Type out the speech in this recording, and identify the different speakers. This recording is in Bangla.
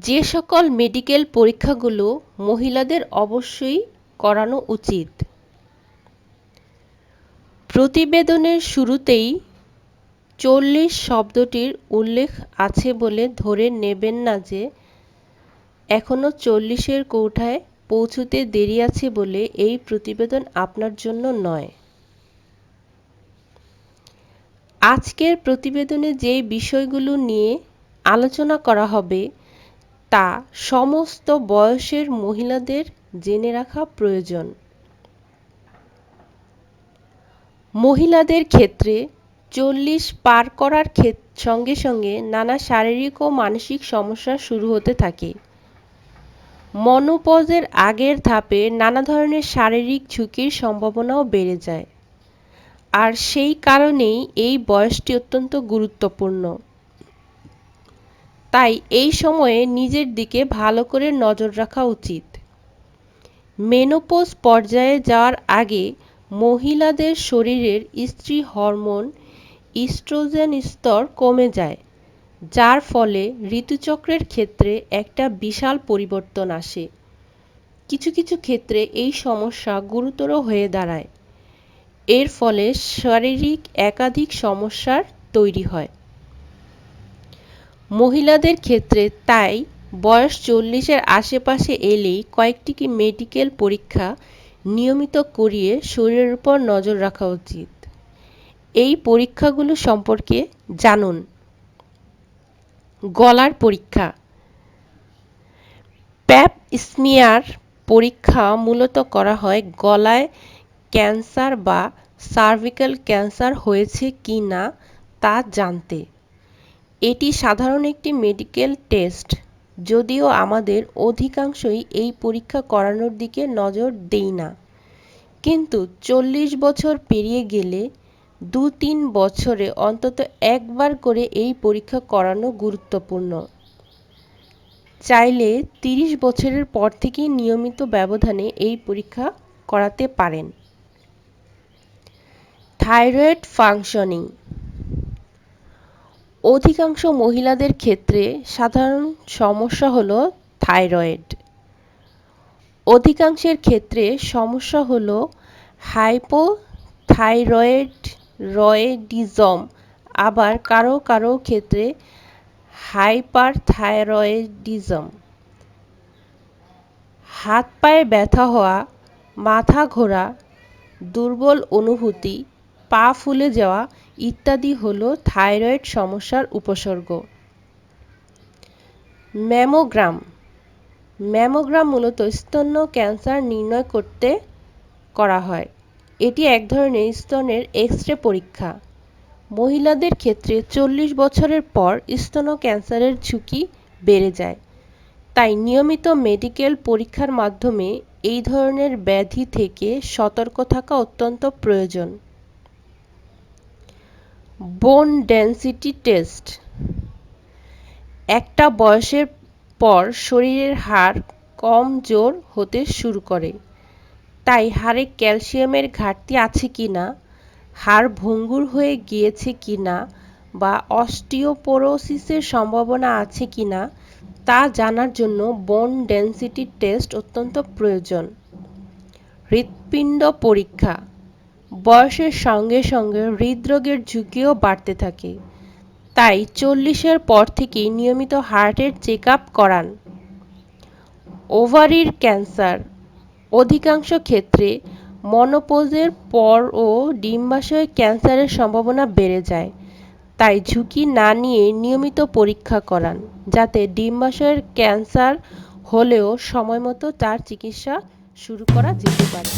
Speaker 1: যে সকল মেডিকেল পরীক্ষাগুলো মহিলাদের অবশ্যই করানো উচিত। প্রতিবেদনের শুরুতেই 40 শব্দটির উল্লেখ আছে বলে ধরে নেবেন না যে এখনো 40-এর কোঠায় পৌঁছতে দেরি আছে বলে এই প্রতিবেদন আপনার জন্য নয়। আজকের প্রতিবেদনে যে বিষয়গুলো নিয়ে আলোচনা করা হবে তা সমস্ত বয়সের মহিলাদের জেনে রাখা প্রয়োজন। মহিলাদের ক্ষেত্রে 40 পার করার সঙ্গে সঙ্গে নানা শারীরিক ও মানসিক সমস্যা শুরু হতে থাকে। মেনোপজের আগের ধাপে নানা ধরনের শারীরিক ঝুঁকির সম্ভাবনাও বেড়ে যায়। আর সেই কারণেই এই বয়সটি অত্যন্ত গুরুত্বপূর্ণ। তাই এই সময়ে নিজের দিকে ভালো করে নজর রাখা উচিত। মেনোপজ পর্যায়ে যাওয়ার আগে মহিলাদের শরীরের স্ত্রী হরমোন ইস্ট্রোজেন স্তর কমে যায়, যার ফলে ঋতুচক্রের ক্ষেত্রে একটা বিশাল পরিবর্তন আসে। কিছু কিছু ক্ষেত্রে এই সমস্যা গুরুতর হয়ে দাঁড়ায়। এর ফলে শারীরিক একাধিক সমস্যার তৈরি হয়। মহিলাদের ক্ষেত্রে তাই বয়স 40-এর আশেপাশে এলেই কয়েকটি মেডিকেল পরীক্ষা নিয়মিত করিয়ে শরীরের উপর নজর রাখা উচিত। এই পরীক্ষাগুলো সম্পর্কে জানুন। গলার পরীক্ষা। প্যাপ স্মিয়ার পরীক্ষা মূলত করা হয় গলায় ক্যান্সার বা সার্ভিক্যাল ক্যান্সার হয়েছে কি না তা জানতে। এটি সাধারণ একটি মেডিকেল টেস্ট, যদিও আমাদের অধিকাংশই এই পরীক্ষা করানোর দিকে নজর দেই না। কিন্তু 40 বছর পেরিয়ে গেলে 2-3 বছরে অন্তত একবার করে এই পরীক্ষা করানো গুরুত্বপূর্ণ। চাইলে 30 বছরের পর থেকেই নিয়মিত ব্যবধানে এই পরীক্ষা করাতে পারেন। Thyroid functioning. অধিকাংশ মহিলাদের ক্ষেত্রে সাধারণ সমস্যা হলো থাইরয়েড। অধিকাংশের ক্ষেত্রে সমস্যা হলো হাইপোথাইরয়েডিজম, আবার কারো কারো ক্ষেত্রে হাইপারথাইরয়েডিজম। হাত পায়ে ব্যথা হওয়া, মাথা ঘোরা, দুর্বল অনুভূতি, পা ফুলে যাওয়া ইত্যাদি হলো থাইরয়েড সমস্যার উপসর্গ। ম্যামোগ্রাম। ম্যামোগ্রাম মূলত স্তন ক্যান্সার নির্ণয় করতে করা হয়। এটি এক ধরনের স্তনের এক্স-রে পরীক্ষা। মহিলাদের ক্ষেত্রে 40 বছরের পর স্তন ক্যান্সারের ঝুঁকি বেড়ে যায়। তাই নিয়মিত মেডিকেল পরীক্ষার মাধ্যমে এই ধরনের ব্যাধি থেকে সতর্ক থাকা অত্যন্ত প্রয়োজন। বোন ডেনসিটি টেস্ট। একটা বয়সের পর শরীরের হাড় কমজোর হতে শুরু করে। তাই হাড়ে ক্যালসিয়ামের ঘাটতি আছে কিনা, হাড় ভঙ্গুর হয়ে গিয়েছে কিনা বা অস্টিওপোরোসিসের সম্ভাবনা আছে কিনা তা জানার জন্য বোন ডেনসিটি টেস্ট অত্যন্ত প্রয়োজন। হৃৎপিণ্ড পরীক্ষা। বয়সের সঙ্গে সঙ্গে হৃদরোগের ঝুঁকিও বাড়তে থাকে। তাই 40-এর পর থেকেই নিয়মিত হার্টের চেকআপ করান। ওভারির ক্যান্সার। অধিকাংশ ক্ষেত্রে মেনোপজের পরও ডিম্বাশয় ক্যান্সারের সম্ভাবনা বেড়ে যায়। তাই ঝুঁকি না নিয়ে নিয়মিত পরীক্ষা করান, যাতে ডিম্বাশয়ের ক্যান্সার হলেও সময়মতো তার চিকিৎসা শুরু করা যেতে পারে।